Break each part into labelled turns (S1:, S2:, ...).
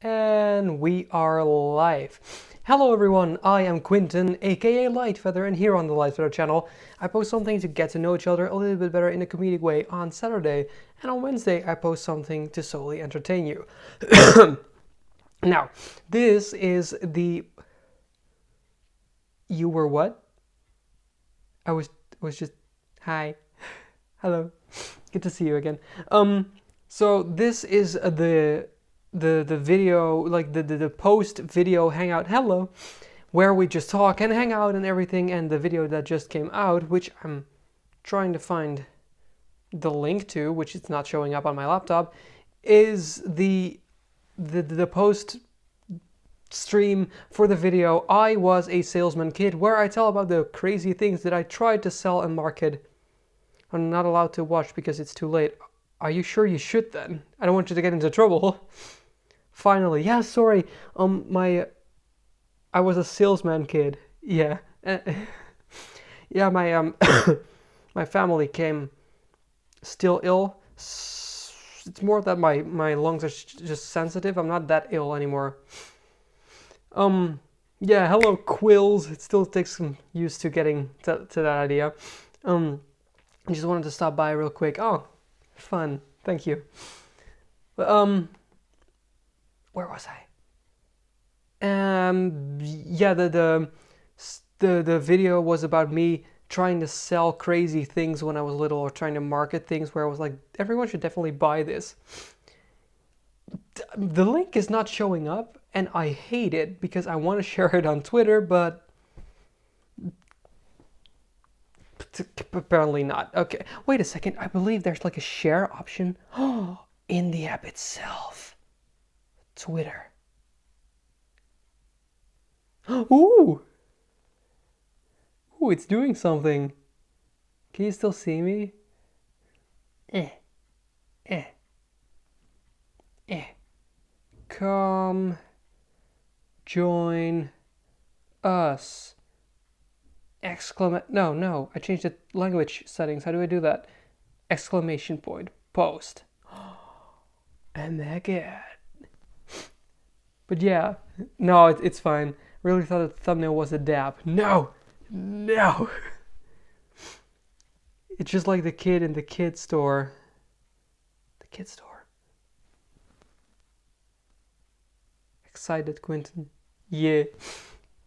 S1: And we are live. Hello everyone, I am Quinton, aka Lightfeather, and here on the Lightfeather channel, I post something to get to know each other a little bit better in a comedic way on Saturday, and on Wednesday I post something to solely entertain you. Now, this is the... You were what? I was just... Hi. Hello. Good to see you again. So this is the video, like the post video hangout, hello, where we just talk and hang out and everything, and the video that just came out, which I'm trying to find the link to, which is not showing up on my laptop, is the post stream for the video I Was a Salesman Kid, where I tell about the crazy things that I tried to sell and market. I'm not allowed to watch because it's too late. Are you sure you should then? I don't want you to get into trouble. Finally, yeah, sorry. I was a salesman kid. Yeah. Yeah, my my family came still ill. It's more that my lungs are just sensitive. I'm not that ill anymore. Yeah, hello quills. It still takes some use to getting to that idea. I just wanted to stop by real quick. Oh, fun. Thank you. But, where was I? Yeah, the video was about me trying to sell crazy things when I was little, or trying to market things where I was like, everyone should definitely buy this. The link is not showing up, and I hate it because I want to share it on Twitter, but apparently not. Okay, wait a second. I believe there's like a share option in the app itself. Twitter. Ooh! Ooh, it's doing something. Can you still see me? Eh. Eh. Eh. Come join us. No, I changed the language settings. How do I do that? Exclamation point. Post. And that good. But yeah, no, it's fine. Really thought the thumbnail was a dab. No! No! It's just like the kid in the kid store. The kid store. Excited, Quentin. Yeah.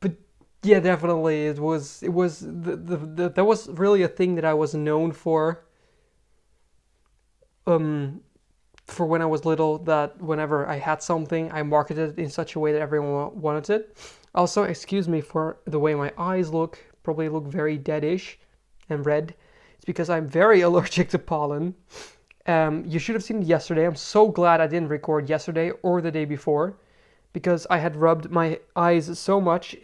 S1: But yeah, definitely it was that was really a thing that I was known for. For when I was little, that whenever I had something, I marketed it in such a way that everyone wanted it. Also, excuse me for the way my eyes look. Probably look very deadish and red. It's because I'm very allergic to pollen. You should have seen it yesterday. I'm so glad I didn't record yesterday or the day before, because I had rubbed my eyes so much.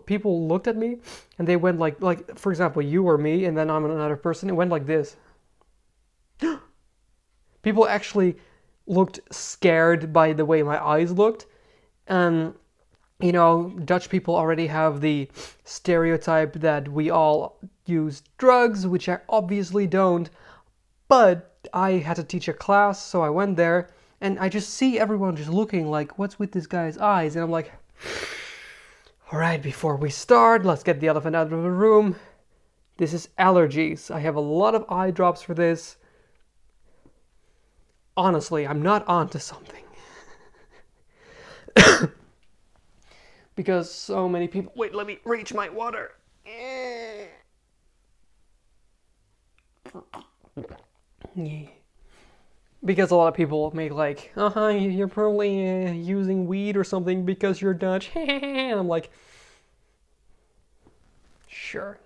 S1: People looked at me and they went like for example, you or me, and then I'm another person. It went like this. People actually looked scared by the way my eyes looked. And you know, Dutch people already have the stereotype that we all use drugs, which I obviously don't. But I had to teach a class, so I went there, and I just see everyone just looking like, what's with this guy's eyes? And I'm like, all right, before we start, let's get the elephant out of the room. This is allergies. I have a lot of eye drops for this. Honestly, I'm not onto something. Because so many people... Wait, let me reach my water. Yeah. Because a lot of people make like, you're probably using weed or something because you're Dutch. And I'm like, sure.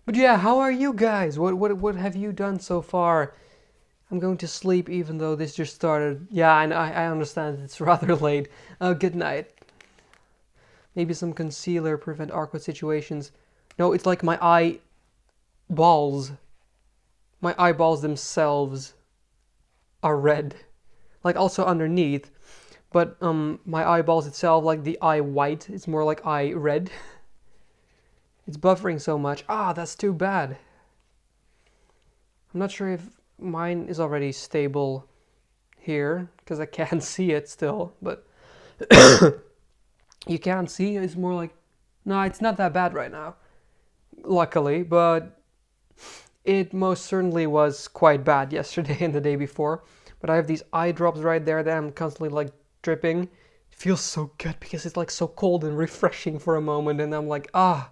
S1: But yeah, how are you guys? What have you done so far? I'm going to sleep even though this just started. Yeah, I understand it's rather late. Good night. Maybe some concealer prevent awkward situations. No, it's like my eyeballs. My eyeballs themselves are red. Like also underneath. But my eyeballs itself, like the eye white, it's more like eye red. It's buffering so much. Ah, that's too bad. I'm not sure if mine is already stable here because I can't see it still, but you can't see. It's more like, no, it's not that bad right now, luckily, but it most certainly was quite bad yesterday and the day before. But I have these eye drops right there that I'm constantly like dripping. It feels so good because it's like so cold and refreshing for a moment, and I'm like, ah,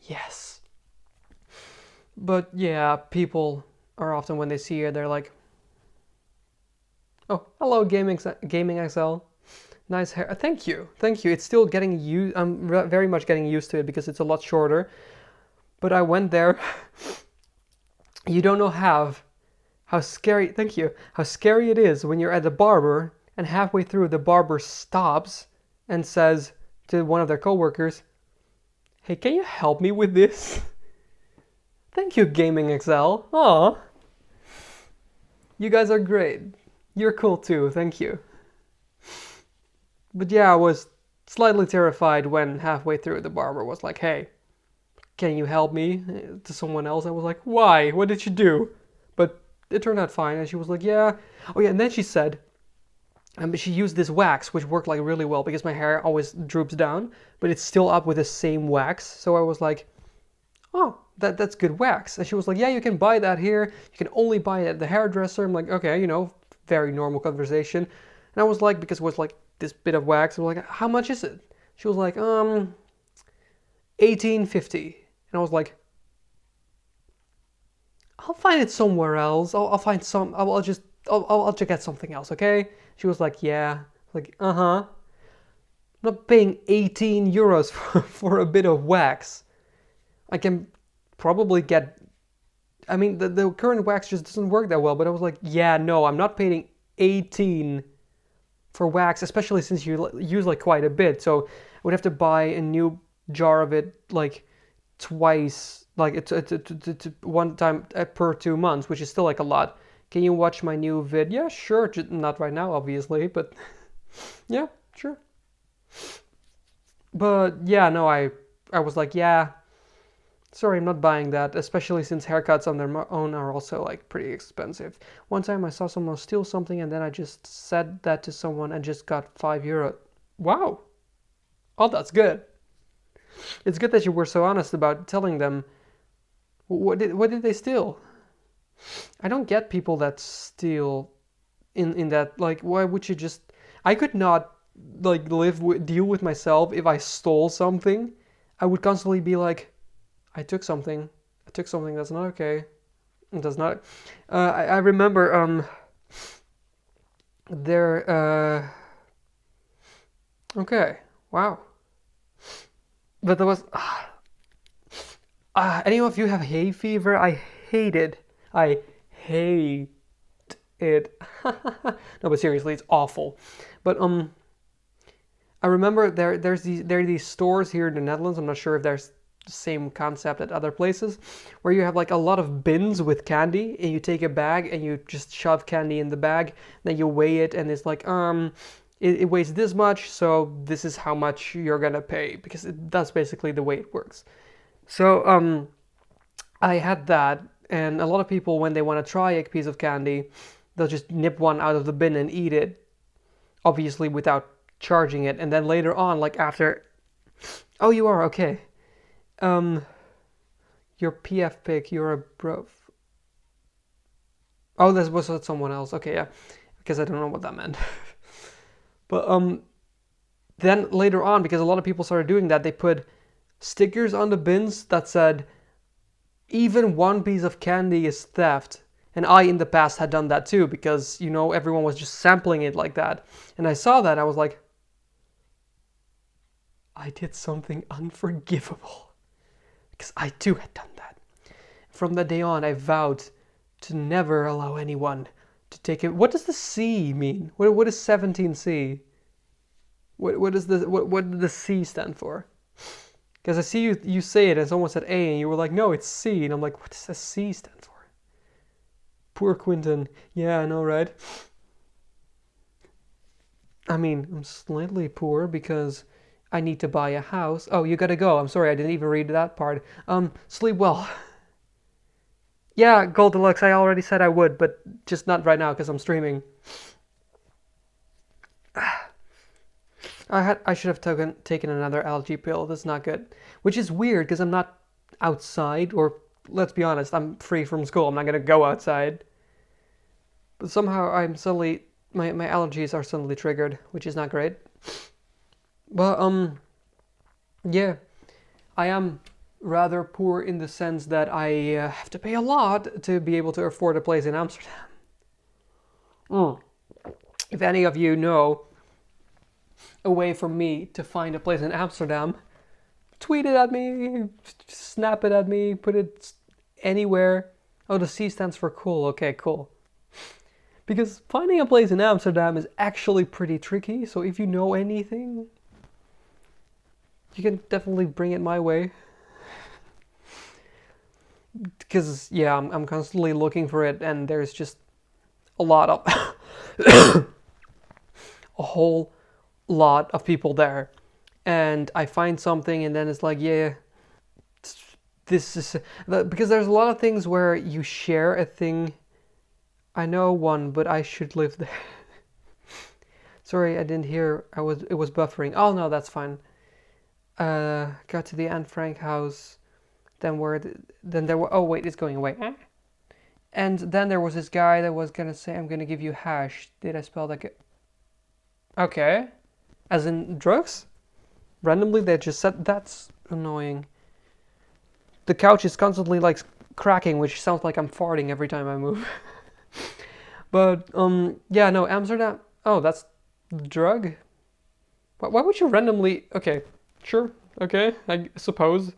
S1: yes. But yeah, people are often, when they see it, they're like, oh, hello, Gaming XL. Nice hair. Thank you. Thank you. It's still getting used. I'm very much getting used to it because it's a lot shorter. But I went there. You don't know how scary, thank you, how scary it is when you're at the barber and halfway through the barber stops and says to one of their coworkers, hey, can you help me with this? Thank you, Gaming XL. Aw. You guys are great. You're cool too, thank you. But yeah, I was slightly terrified when halfway through the barber was like, hey, can you help me? To someone else. I was like, why? What did you do? But it turned out fine. And she was like, yeah. Oh yeah, and then she said, she used this wax, which worked like really well because my hair always droops down, but it's still up with the same wax. So I was like, oh, that's good wax. And she was like, yeah, you can buy that here. You can only buy it at the hairdresser. I'm like, okay, very normal conversation. And I was like, because it was like this bit of wax, I was like, how much is it? She was like, $18.50. And I was like, I'll find it somewhere else. I'll find some. I'll just get something else. Okay? She was like, yeah. Like, I'm not paying 18 euros for a bit of wax. I can probably get. I mean, the current wax just doesn't work that well. But I was like, yeah, no, I'm not paying 18 for wax, especially since you use like quite a bit. So I would have to buy a new jar of it like twice, like it's one time per 2 months, which is still like a lot. Can you watch my new vid? Yeah, sure. Not right now, obviously, but yeah, sure. But yeah, no, I was like, yeah, sorry, I'm not buying that, especially since haircuts on their own are also like pretty expensive. One time I saw someone steal something and then I just said that to someone and just got €5. Wow. Oh, that's good. It's good that you were so honest about telling them what did they steal. I don't get people that steal in that, like, why would you just, I could not like deal with myself if I stole something. I would constantly be like, I took something that's not okay. It does not. I remember there. Okay, wow. But there was. Any of you have hay fever? I hate it. I hate it. No, but seriously, it's awful. But I remember there are these stores here in the Netherlands. I'm not sure if there's the same concept at other places, where you have like a lot of bins with candy, and you take a bag and you just shove candy in the bag. Then you weigh it, and it's like it weighs this much, so this is how much you're gonna pay, because that's basically the way it works. So I had that, and a lot of people, when they want to try a piece of candy, they'll just nip one out of the bin and eat it, obviously without charging it. And then later on, like after, oh, you are okay. Your PF pick, you're a bro. Oh, this was someone else. Okay, yeah, because I don't know what that meant. But then later on, because a lot of people started doing that, they put stickers on the bins that said, even one piece of candy is theft. And I, in the past, had done that too, because, everyone was just sampling it like that. And I saw that, and I was like, I did something unforgivable. Because I too had done that. From that day on, I vowed to never allow anyone to take it. What does the C mean? What is 17C? What did the C stand for? Because I see you say it and someone said A and you were like, no, it's C. And I'm like, what does the C stand for? Poor Quentin. Yeah, I know, right? I mean, I'm slightly poor because I need to buy a house. Oh, you gotta go. I'm sorry, I didn't even read that part. Sleep well. Yeah, Gold Deluxe, I already said I would, but just not right now because I'm streaming. I should have taken another allergy pill. That's not good. Which is weird because I'm not outside, or let's be honest, I'm free from school. I'm not gonna go outside. But somehow I'm suddenly my allergies are suddenly triggered, which is not great. But yeah, I am rather poor in the sense that I have to pay a lot to be able to afford a place in Amsterdam. If any of you know a way for me to find a place in Amsterdam, tweet it at me, snap it at me, put it anywhere. Oh, the C stands for cool. Okay, cool. Because finding a place in Amsterdam is actually pretty tricky, so if you know anything, you can definitely bring it my way. Because, yeah, I'm constantly looking for it, and there's just a lot of... a whole lot of people there. And I find something, and then it's like, yeah, this is... Because there's a lot of things where you share a thing. I know one, but I should live there. Sorry, I didn't hear. It was buffering. Oh no, that's fine. Got to the Anne Frank house. Then there were. Oh wait, it's going away. And then there was this guy that was gonna say, "I'm gonna give you hash." Did I spell that? Okay, as in drugs? Randomly, they just said that's annoying. The couch is constantly like cracking, which sounds like I'm farting every time I move. But yeah, no, Amsterdam. Oh, that's the drug. Why would you randomly? Okay, sure. Okay, I suppose.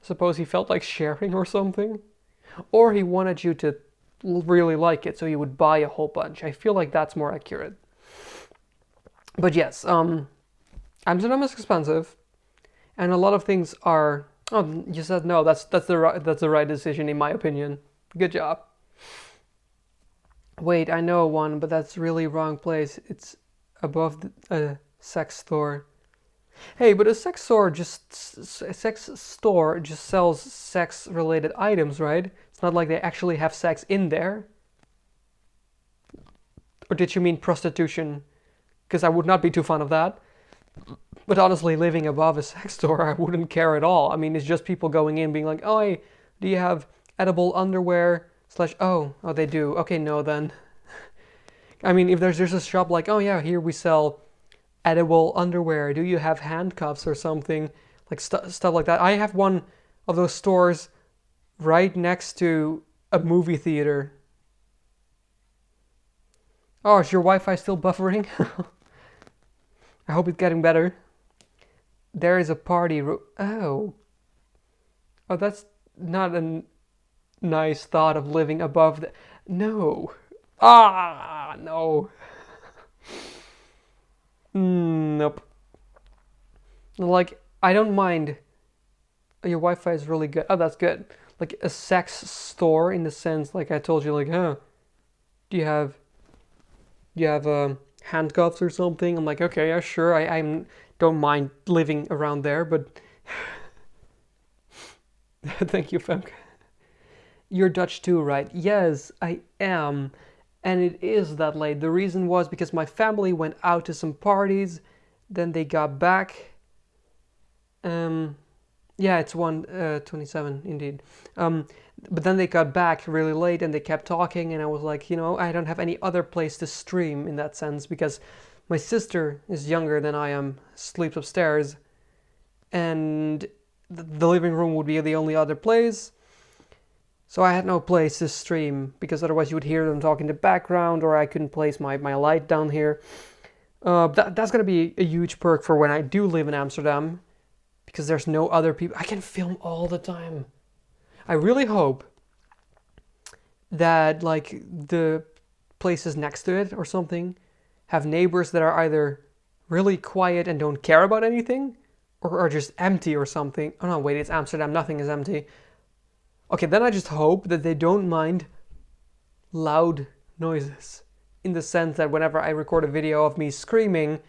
S1: Suppose he felt like sharing or something, or he wanted you to really like it, so you would buy a whole bunch. I feel like that's more accurate. But yes, Amsterdam is expensive, and a lot of things are. Oh, you said no. That's the right decision in my opinion. Good job. Wait, I know one, but that's really wrong place. It's above a sex store. Hey, but a sex store just sells sex-related items, right? It's not like they actually have sex in there. Or did you mean prostitution? Because I would not be too fond of that. But honestly, living above a sex store, I wouldn't care at all. I mean, it's just people going in being like, oh, hey, do you have edible underwear? Oh, they do. Okay, no then. I mean, if there's a shop like, oh yeah, here we sell edible underwear. Do you have handcuffs or something? Like stuff like that. I have one of those stores right next to a movie theater. Oh, is your Wi-Fi still buffering? I hope it's getting better. There is a party room. Oh, that's not a nice thought of living above the... No. No. Nope. Like, I don't mind. Your Wi-Fi is really good. Oh, that's good. Like a sex store in the sense, like I told you, like, do you have handcuffs or something? I'm like, okay, yeah, sure. I don't mind living around there, but thank you, Femke. You're Dutch too, right? Yes, I am. And it is that late. The reason was because my family went out to some parties, then they got back. Yeah, it's 1:27 indeed. But then they got back really late and they kept talking, and I was like, I don't have any other place to stream in that sense because my sister is younger than I am, sleeps upstairs, and the living room would be the only other place. So I had no place to stream, because otherwise you would hear them talk in the background, or I couldn't place my light down here. That's going to be a huge perk for when I do live in Amsterdam, because there's no other people. I can film all the time. I really hope that, like, the places next to it or something have neighbors that are either really quiet and don't care about anything, or are just empty or something. Oh no, wait, it's Amsterdam, nothing is empty. Okay, then I just hope that they don't mind loud noises, in the sense that whenever I record a video of me screaming,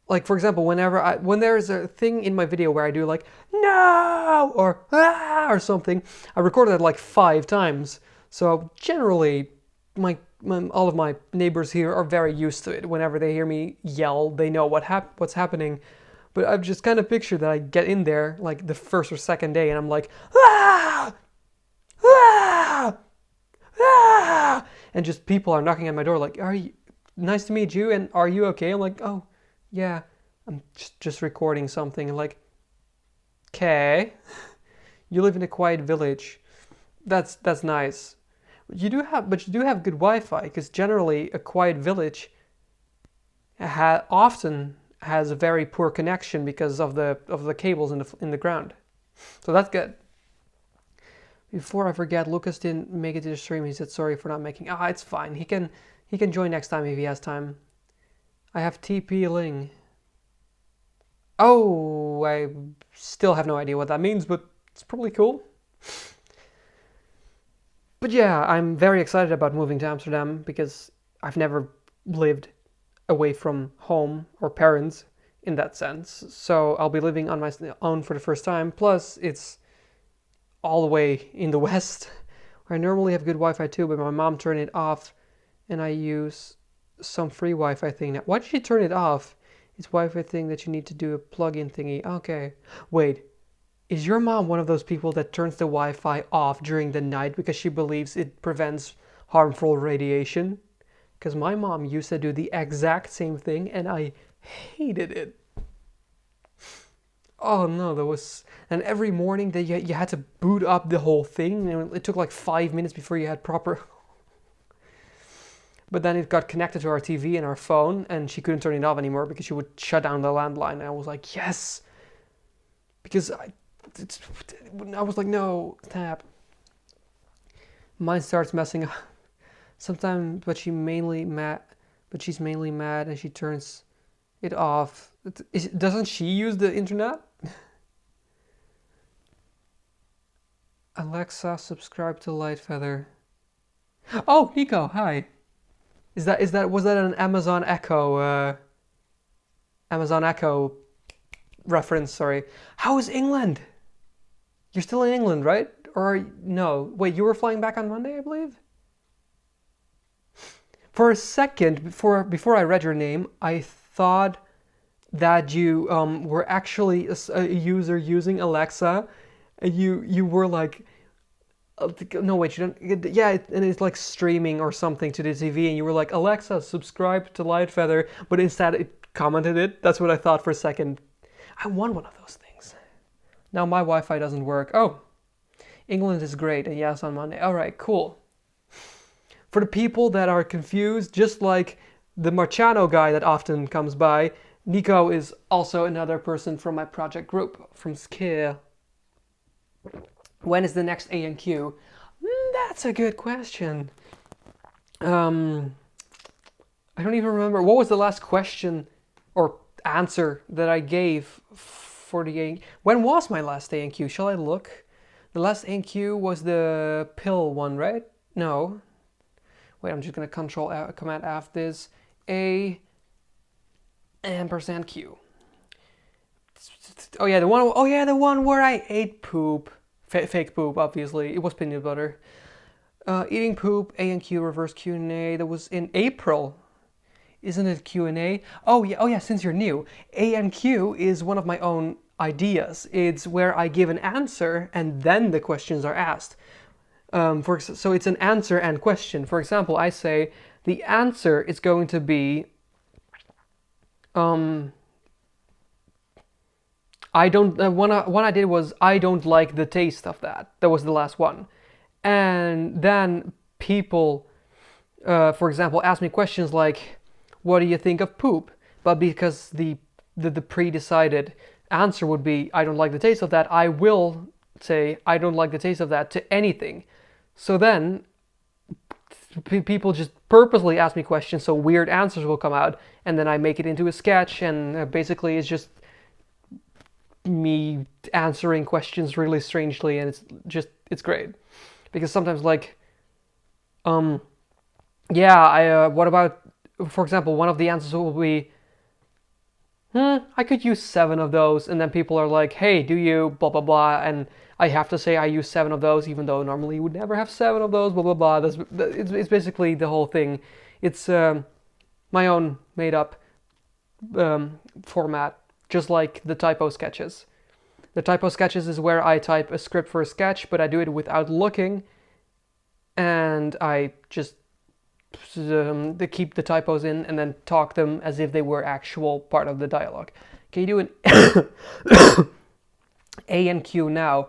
S1: like for example, when there's a thing in my video where I do like no or ah or something, I recorded it like 5 times. So generally, my all of my neighbors here are very used to it. Whenever they hear me yell, they know what's happening. But I've just kind of pictured that I get in there like the first or second day, and I'm like, ah, ah, ah, and just people are knocking at my door like, "Are you? Nice to meet you, and are you okay?" I'm like, "Oh, yeah, I'm just recording something." And like, okay, you live in a quiet village. That's nice. But you do have good Wi-Fi, because generally a quiet village often has a very poor connection because of the cables in the ground. So that's good. Before I forget, Lucas didn't make it to the stream. He said sorry for not making. It's fine. He can join next time if he has time. I have TP-ling. Oh, I still have no idea what that means, but it's probably cool. But yeah, I'm very excited about moving to Amsterdam because I've never lived away from home or parents in that sense. So I'll be living on my own for the first time. Plus, it's all the way in the west, where I normally have good Wi-Fi too, but my mom turned it off, and I use some free Wi-Fi thing now. Why did she turn it off? It's Wi-Fi thing that you need to do a plug-in thingy. Okay, wait. Is your mom one of those people that turns the Wi-Fi off during the night because she believes it prevents harmful radiation? Because my mom used to do the exact same thing, and I hated it. Oh no, there was... And every morning that you had to boot up the whole thing, and it took like 5 minutes before you had proper... But then it got connected to our TV and our phone, and she couldn't turn it off anymore because she would shut down the landline. And I was like, yes! Because I was like, no, tap. Mine starts messing up sometimes, but she's mainly mad, and she turns it off. Doesn't she use the internet? Alexa, subscribe to Lightfeather. Oh, Nico, hi. Was that an Amazon Echo reference? Sorry. How is England? You're still in England, right? Or no? Wait, you were flying back on Monday, I believe. For a second, before I read your name, I thought that you were actually a user using Alexa, and you were like, no wait, you don't. Yeah, and it's like streaming or something to the TV, and you were like, Alexa, subscribe to Lightfeather, but instead it commented it. That's what I thought for a second. I want one of those things. Now my Wi-Fi doesn't work. Oh, England is great, and yes, on Monday. All right, cool. For the people that are confused, just like the Marciano guy that often comes by, Nico is also another person from my project group, from Scare. When is the next A&Q? That's a good question. I don't even remember. What was the last question or answer that I gave for the A&Q? When was my last A&Q? Shall I look? The last A&Q was the pill one, right? No. Wait, I'm just going to Command F this. A $Q. Oh yeah, the one where I ate poop. Fake poop, obviously. It was peanut butter. Eating poop, A&Q, reverse Q&A. That was in April. Isn't it Q&A? Oh yeah, since you're new. A&Q is one of my own ideas. It's where I give an answer and then the questions are asked. So it's an answer and question. For example, I say the answer is going to be I don't. One I did was I don't like the taste of that. That was the last one, and then people, for example, ask me questions like, "What do you think of poop?" But because the pre-decided answer would be I don't like the taste of that, I will say I don't like the taste of that to anything. So then people just purposely ask me questions so weird answers will come out, and then I make it into a sketch, and basically it's just me answering questions really strangely, and it's great. Because sometimes like what about, for example, one of the answers will be I could use 7 of those, and then people are like, hey, do you blah blah blah, and I have to say I use 7 of those, even though normally you would never have 7 of those, blah, blah, blah. It's basically the whole thing. It's my own made up format, just like the typo sketches. The typo sketches is where I type a script for a sketch, but I do it without looking, and I just keep the typos in and then talk them as if they were actual part of the dialogue. Can you do an A and Q now?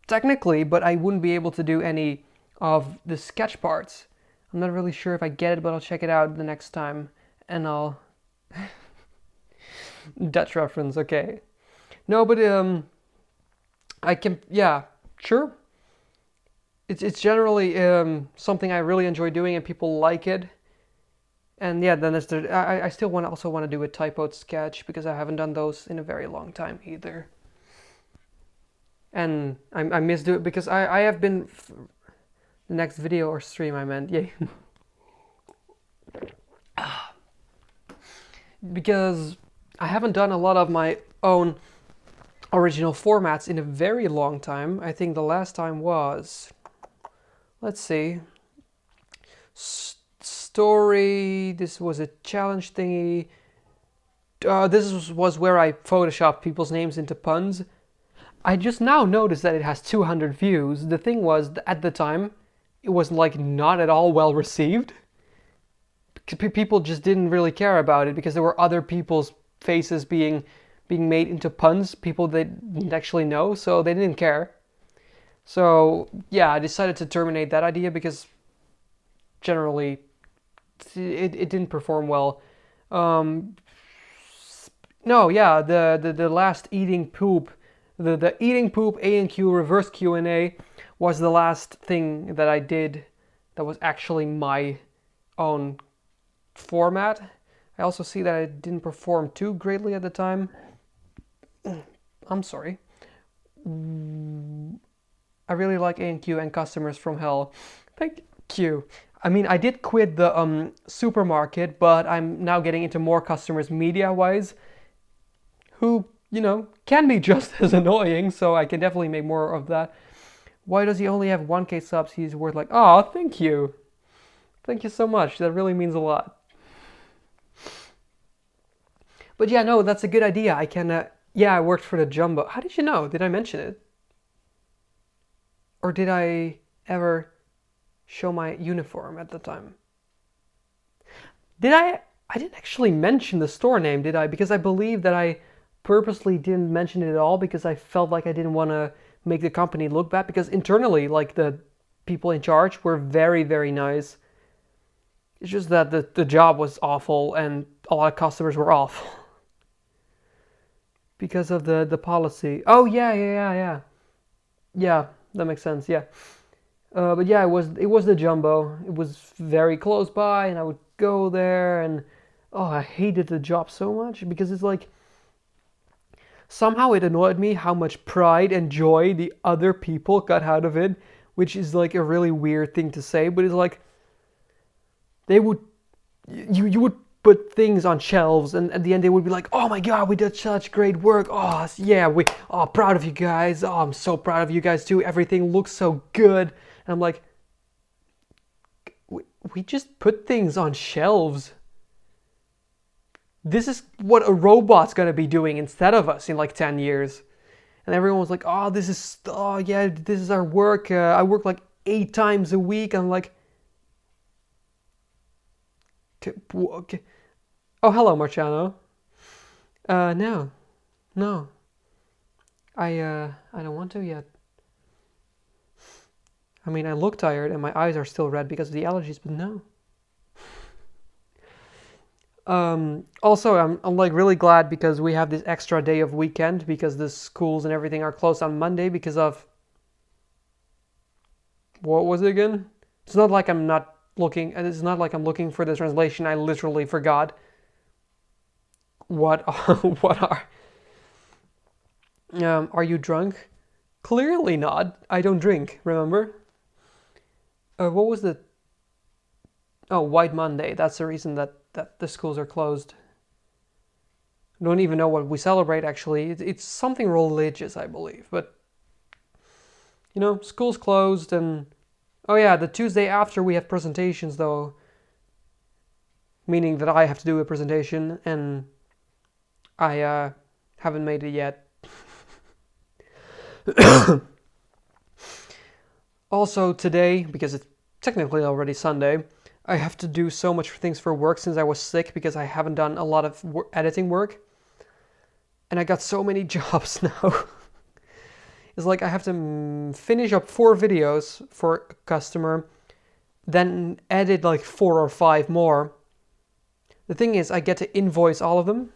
S1: Technically, but I wouldn't be able to do any of the sketch parts. I'm not really sure if I get it, but I'll check it out the next time, and I'll... Dutch reference, okay. No, but I can, yeah, sure. It's generally something I really enjoy doing, and people like it. And yeah, then there's I still also want to do a typoed sketch, because I haven't done those in a very long time either. And I miss doing it because I have been the next video or stream I meant, yeah. Because I haven't done a lot of my own original formats in a very long time. I think the last time was, let's see, story. This was a challenge thingy. This was where I photoshopped people's names into puns. I just now noticed that it has 200 views. The thing was, at the time, it was like not at all well received. People just didn't really care about it because there were other people's faces being made into puns, people they didn't actually know, so they didn't care. So yeah, I decided to terminate that idea because generally it didn't perform well. No, yeah, the last eating poop, the eating poop A and Q reverse Q&A was the last thing that I did that was actually my own format. I also see that it didn't perform too greatly at the time. I'm sorry. I really like A&Q and Customers from Hell. Thank you. I mean, I did quit the supermarket, but I'm now getting into more customers media-wise, who, you know, can be just as annoying, so I can definitely make more of that. Why does he only have 1K subs? He's worth like, oh, thank you. Thank you so much. That really means a lot. But yeah, no, that's a good idea. I can, yeah, I worked for the Jumbo. How did you know? Did I mention it? Or did I ever show my uniform at the time? Did I didn't actually mention the store name, did I? Because I believe that I purposely didn't mention it at all because I felt like I didn't want to make the company look bad, because internally, like, the people in charge were very, very nice. It's just that the job was awful and a lot of customers were awful. Because of the policy. Oh, yeah. Yeah, that makes sense, yeah. But yeah, it was the Jumbo. It was very close by, and I would go there, and oh, I hated the job so much because it's like, somehow it annoyed me how much pride and joy the other people got out of it, which is like a really weird thing to say, but it's like, they would, you would put things on shelves, and at the end they would be like, oh my god, we did such great work, oh yeah, proud of you guys, oh, I'm so proud of you guys too, everything looks so good. And I'm like, we just put things on shelves. This is what a robot's gonna be doing instead of us in like 10 years. And everyone was like, oh yeah, this is our work, I work like 8 times a week. I'm like, okay. Oh, hello, Marciano. No. I don't want to yet. I mean, I look tired and my eyes are still red because of the allergies, but no. Also, I'm like really glad because we have this extra day of weekend because the schools and everything are closed on Monday because of, what was it again? It's not like I'm not looking, it's not like I'm looking for the translation. I literally forgot what are you drunk? Clearly not. I don't drink, remember? What was the, oh, White Monday. That's the reason that the schools are closed. I don't even know what we celebrate actually. It's something religious, I believe, but school's closed, and oh yeah, the Tuesday after we have presentations though, meaning that I have to do a presentation, and I haven't made it yet. Also today, because it's technically already Sunday, I have to do so much things for work since I was sick, because I haven't done a lot of editing work. And I got so many jobs now. It's like I have to finish up 4 videos for a customer, then edit like 4 or 5 more. The thing is, I get to invoice all of them.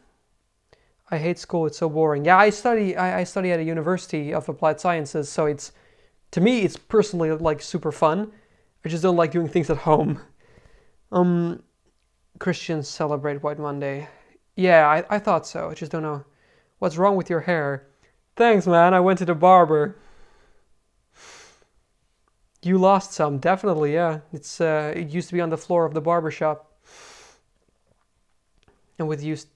S1: I hate school, it's so boring. Yeah, I study at a university of applied sciences, so to me it's personally like super fun. I just don't like doing things at home. Christians celebrate White Monday. Yeah, I thought so. I just don't know. What's wrong with your hair? Thanks, man. I went to the barber. You lost some, definitely. Yeah, it used to be on the floor of the barber shop, and with used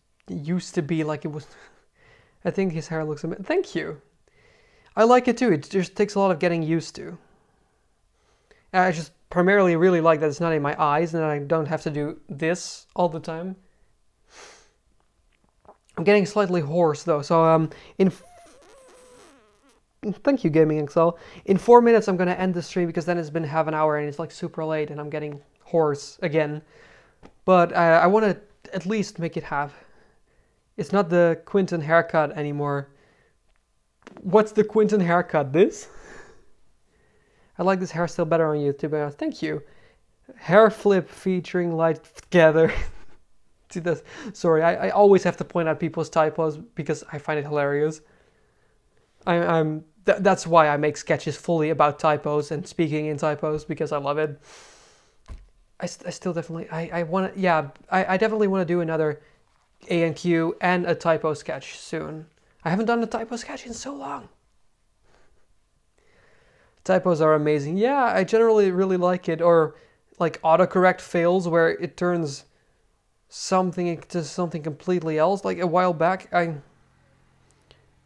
S1: to be like it was. I think his hair looks amazing. Thank you. I like it too. It just takes a lot of getting used to. I just primarily really like that it's not in my eyes and I don't have to do this all the time. I'm getting slightly hoarse though, so thank you, Gaming Excel. In 4 minutes I'm gonna end the stream, because then it's been half an hour and it's like super late and I'm getting hoarse again. But I want to at least make it have. It's not the Quinton haircut anymore. What's the Quinton haircut? This? I like this hairstyle better on YouTube. Thank you. Hair flip featuring light gather. See this? Sorry, I always have to point out people's typos because I find it hilarious. That's why I make sketches fully about typos and speaking in typos, because I love it. I still definitely I want to, yeah, I definitely want to do another A&Q and a typo sketch soon. I haven't done a typo sketch in so long. Typos are amazing. Yeah, I generally really like it. Or like autocorrect fails where it turns something into something completely else. Like a while back, I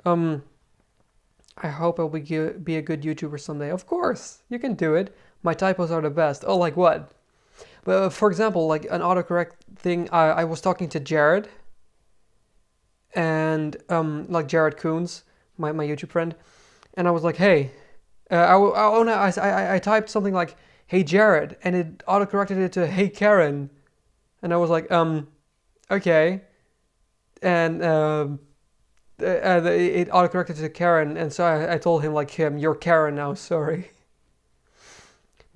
S1: hope I'll be a good YouTuber someday. Of course, you can do it. My typos are the best. Oh, like what? But for example, like an autocorrect thing, I was talking to Jared, and like Jared Coons, my YouTube friend, and I was like, hey, I typed something like, hey Jared, and it autocorrected it to hey Karen, and I was like, okay, and it autocorrected to Karen, and so I told him like, you're Karen now, sorry.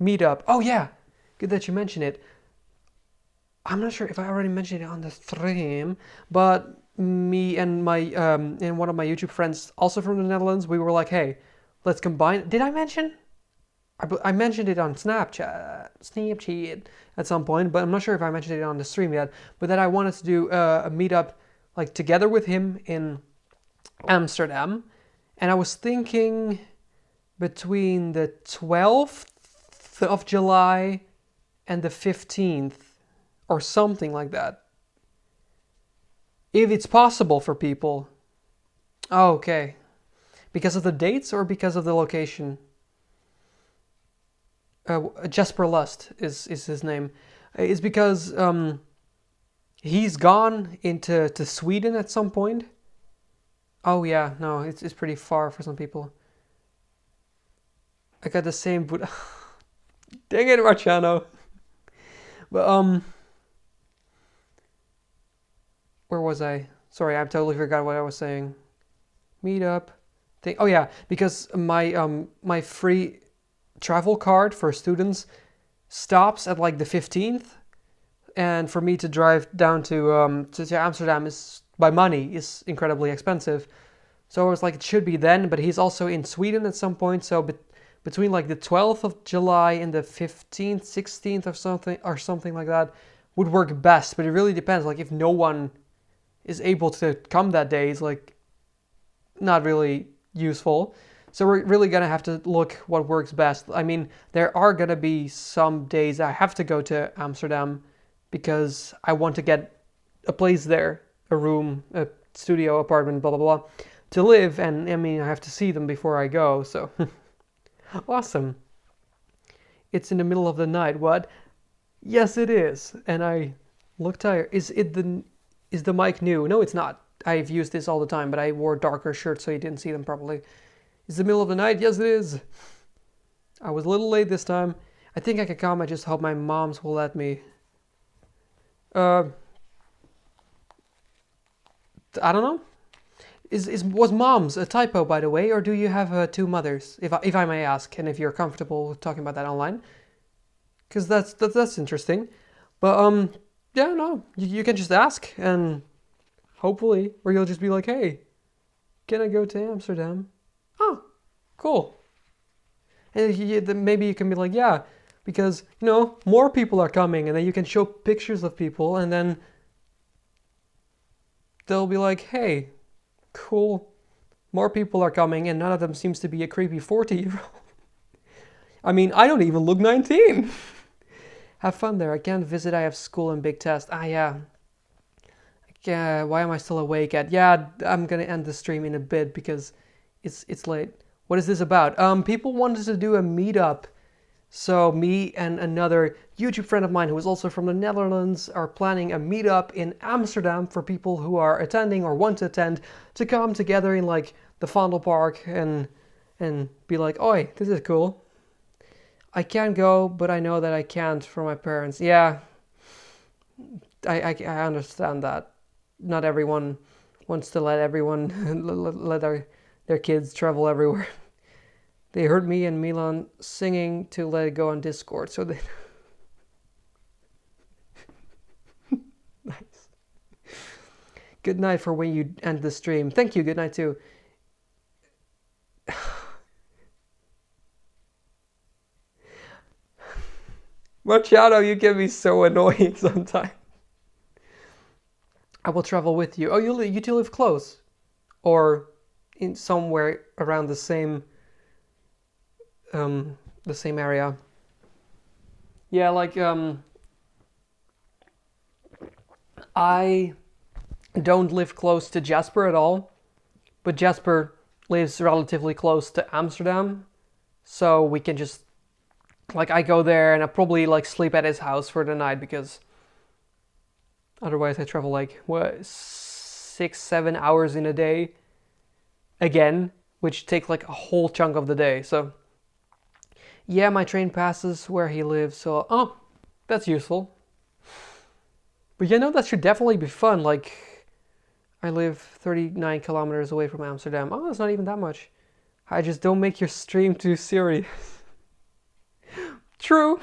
S1: Meetup. Oh yeah, good that you mentioned it. I'm not sure if I already mentioned it on the stream, but me and my and one of my YouTube friends, also from the Netherlands, we were like, hey, let's combine. Did I mention? I mentioned it on Snapchat at some point, but I'm not sure if I mentioned it on the stream yet. But that I wanted to do a meetup like together with him in Amsterdam, and I was thinking between the 12th of July and the 15th or something like that. If it's possible for people. Oh, okay. Because of the dates or because of the location? Jesper Lust is his name. It's because he's gone to Sweden at some point. Oh yeah, no, it's pretty far for some people. I got the same boot. Dang it, Marciano. But where was I? Sorry, I totally forgot what I was saying. Meetup thing. Oh yeah, because my free travel card for students stops at like the 15th, and for me to drive down to Amsterdam is by money is incredibly expensive. So I was like, it should be then, but he's also in Sweden at some point, so between like the 12th of July and the 15th, 16th or something like that would work best. But it really depends. Like if no one is able to come that day, it's like not really useful. So we're really gonna have to look what works best. I mean, there are gonna be some days I have to go to Amsterdam because I want to get a place there, a room, a studio, apartment, blah blah blah, to live. And I mean, I have to see them before I go. So Awesome. It's in the middle of the night. What? Yes, it is. And I look tired. Is the mic new? No, it's not. I've used this all the time, but I wore darker shirts so you didn't see them properly. Is the middle of the night? Yes, it is. I was a little late this time. I think I can come. I just hope my moms will let me. I don't know. Was moms a typo, by the way, or do you have two mothers? If I may ask, and if you're comfortable with talking about that online, because that's interesting. But yeah, no, you can just ask, and hopefully, or you'll just be like, hey, can I go to Amsterdam? Oh, cool. And then maybe you can be like, yeah, because more people are coming, and then you can show pictures of people, and then they'll be like, hey, cool, more people are coming, and none of them seems to be a creepy 40-year-old. I mean, I don't even look 19. Have fun there. I can't visit. I have school and big test. Yeah. Why am I still awake at? Yeah, I'm gonna end the stream in a bit because it's late. What is this about? People wanted to do a meetup. So me and another YouTube friend of mine who is also from the Netherlands are planning a meetup in Amsterdam for people who are attending or want to attend to come together in like the Vondelpark and be like, oi, this is cool. I can go, but I know that I can't for my parents. Yeah, I understand that. Not everyone wants to let everyone let their kids travel everywhere. They heard me and Milan singing to Let It Go on Discord, so they... Nice. Good night for when you end the stream. Thank you, good night too. Machado, you can be so annoying sometimes. I will travel with you. Oh, you two live close? Or in somewhere around the same area? Yeah, like I don't live close to Jasper at all, but Jasper lives relatively close to Amsterdam, so we can just like I go there and I probably like sleep at his house for the night because otherwise I travel like 6-7 hours in a day again, which take like a whole chunk of the day. So yeah, my train passes where he lives, so that's useful. But that should definitely be fun. Like, I live 39 kilometers away from Amsterdam. Oh, that's not even that much. I just don't make your stream too serious. True.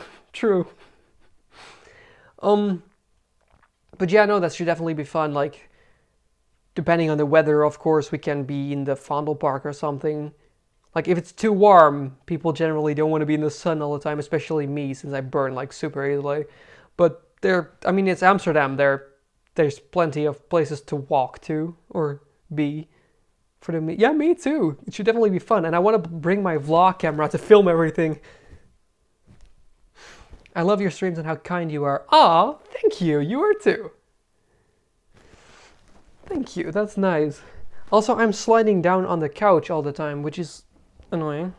S1: But yeah, no, that should definitely be fun. Like, depending on the weather, of course, we can be in the Vondelpark or something. Like, if it's too warm, people generally don't want to be in the sun all the time, especially me, since I burn, like, super easily. But it's Amsterdam. There's plenty of places to walk to, or be, for the... Yeah, me too. It should definitely be fun. And I want to bring my vlog camera to film everything. I love your streams and how kind you are. Aw, thank you. You are too. Thank you. That's nice. Also, I'm sliding down on the couch all the time, which is annoying.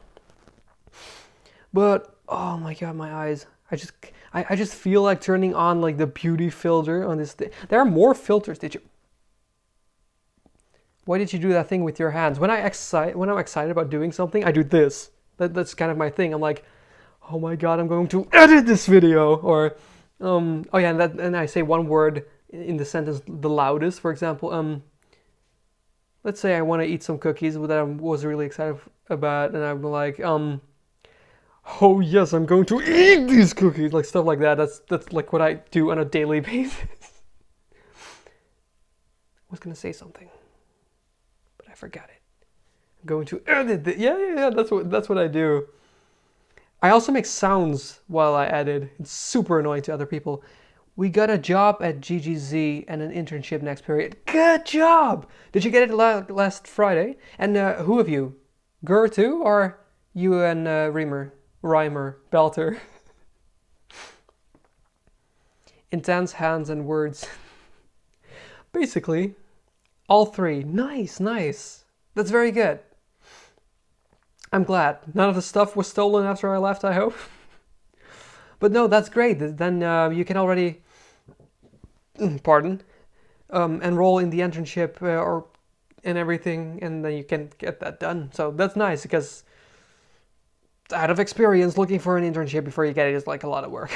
S1: But oh my god, my eyes. I just feel like turning on like the beauty filter on this thing. There are more filters. Why did you do that thing with your hands? When I'm excited about doing something, I do this. That's kind of my thing. I'm like, oh my god, I'm going to edit this video. Or oh yeah, and I say one word in the sentence the loudest. For example, let's say I want to eat some cookies that I was really excited about, and I'm like, oh yes, I'm going to eat these cookies, like stuff like that. That's like what I do on a daily basis. I was gonna say something, but I forgot it. I'm going to edit it. Yeah. That's what I do. I also make sounds while I edit. It's super annoying to other people. We got a job at GGZ and an internship next period. Good job! Did you get it last Friday? And who of you? Gur too? Or you and Reimer, Belter? Intense hands and words. Basically, all three. Nice. That's very good. I'm glad. None of the stuff was stolen after I left, I hope. But no, that's great. Then you can already, pardon, enroll in the internship or and everything, and then you can get that done. So that's nice because out of experience, looking for an internship before you get it is like a lot of work.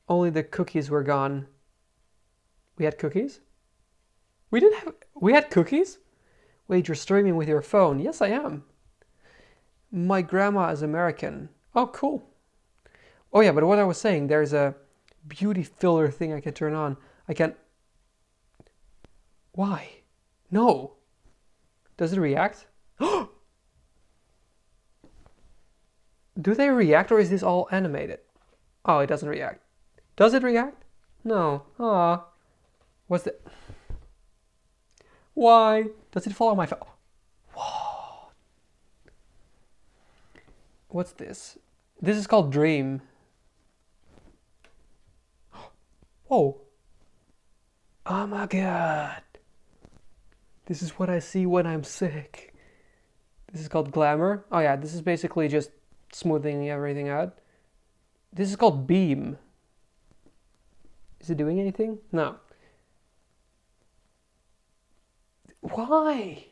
S1: Only the cookies were gone. We had cookies? We had cookies? Wait, you're streaming with your phone? Yes, I am. My grandma is American. Oh, cool. Oh yeah, but what I was saying, there's a beauty filler thing I can turn on. I can... Why? No. Does it react? Do they react or is this all animated? Oh, it doesn't react. Does it react? No. Aw. What's the... Why? Does it follow my phone? Whoa. What's this? This is called Dream. Whoa. Oh my god. This is what I see when I'm sick. This is called Glamour. Oh yeah, this is basically just smoothing everything out. This is called Beam. Is it doing anything? No. Why?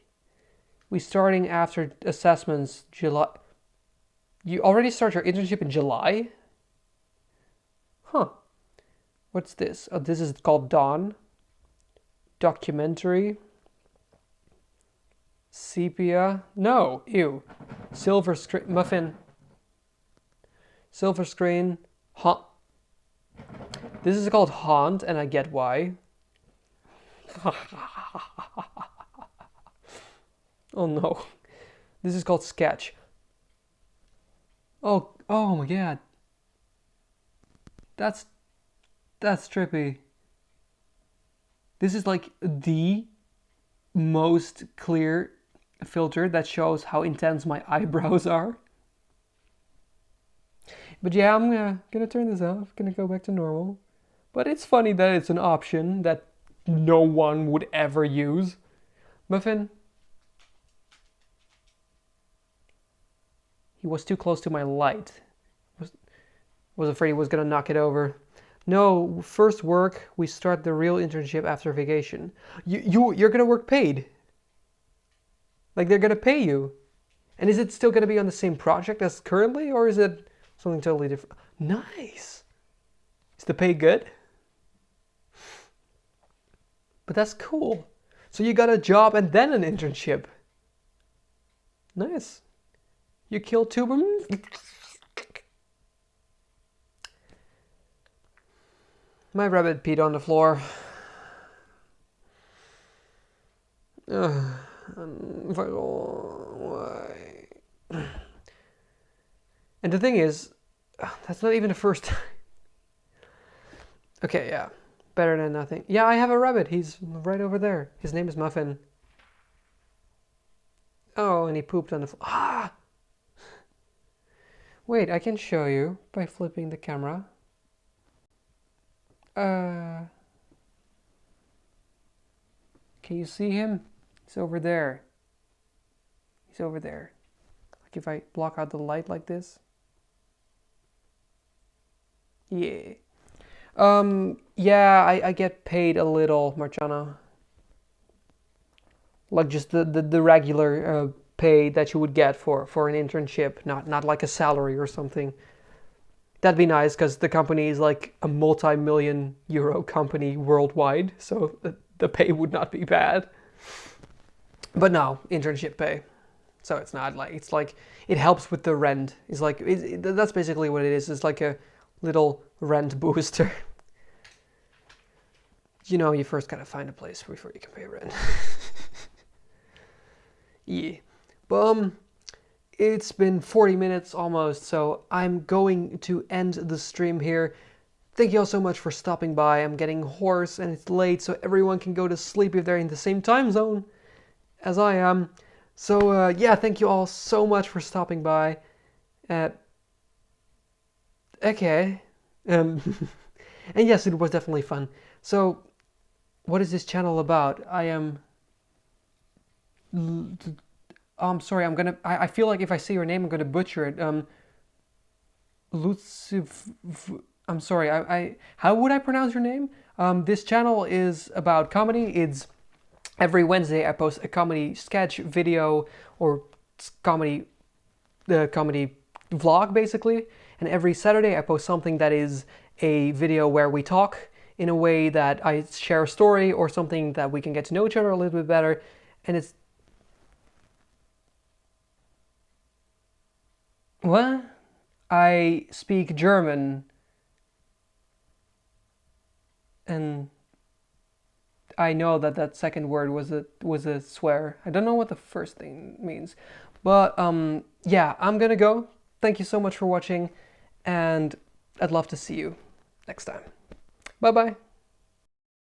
S1: We starting after assessments July. You already start your internship in July? Huh. What's this? Oh, this is called Dawn. Documentary. Sepia. No, ew. Silver screen. Muffin. Silver screen. This is called Haunt, and I get why. Oh no. This is called Sketch. Oh my god. That's trippy. This is like the most clear filter that shows how intense my eyebrows are. But yeah, I'm gonna turn this off, gonna go back to normal. But it's funny that it's an option that no one would ever use. Muffin. He was too close to my light. Was afraid he was gonna knock it over. No, first work, we start the real internship after vacation. You're gonna work paid. Like they're gonna pay you. And is it still gonna be on the same project as currently, or is it something totally different? Nice. Is the pay good? But that's cool. So you got a job and then an internship. Nice. You killed two women? My rabbit peed on the floor. Why? And the thing is, that's not even the first time. Okay, yeah. Better than nothing. Yeah, I have a rabbit. He's right over there. His name is Muffin. Oh, and he pooped on the floor. Ah! Wait, I can show you by flipping the camera. Can you see him? He's over there. He's over there. Like if I block out the light like this. Yeah. Yeah, I get paid a little, Marciana. Like just the regular pay that you would get for an internship, not like a salary or something. That'd be nice because the company is like a multi-million euro company worldwide, so the pay would not be bad. But no, internship pay. So it's not like, it's like, it helps with the rent. It's like, that's basically what it is. It's like a little rent booster. You know, you first gotta find a place before you can pay rent. Yeah. It's been 40 minutes almost, so I'm going to end the stream here. Thank you all so much for stopping by. I'm getting hoarse and it's late, so everyone can go to sleep if they're in the same time zone as I am. So yeah, thank you all so much for stopping by. Okay. And yes, it was definitely fun. So, what is this channel about? I am Sorry, I feel like if I say your name, I'm gonna butcher it. Luciv. I'm sorry. How would I pronounce your name? This channel is about comedy. It's every Wednesday I post a comedy sketch video or comedy comedy vlog basically, and every Saturday I post something that is a video where we talk in a way that I share a story or something that we can get to know each other a little bit better, and it's what? I speak German and I know that that second word was a swear. I don't know what the first thing means, but yeah, I'm gonna go. Thank you so much for watching, and I'd love to see you next time. Bye bye.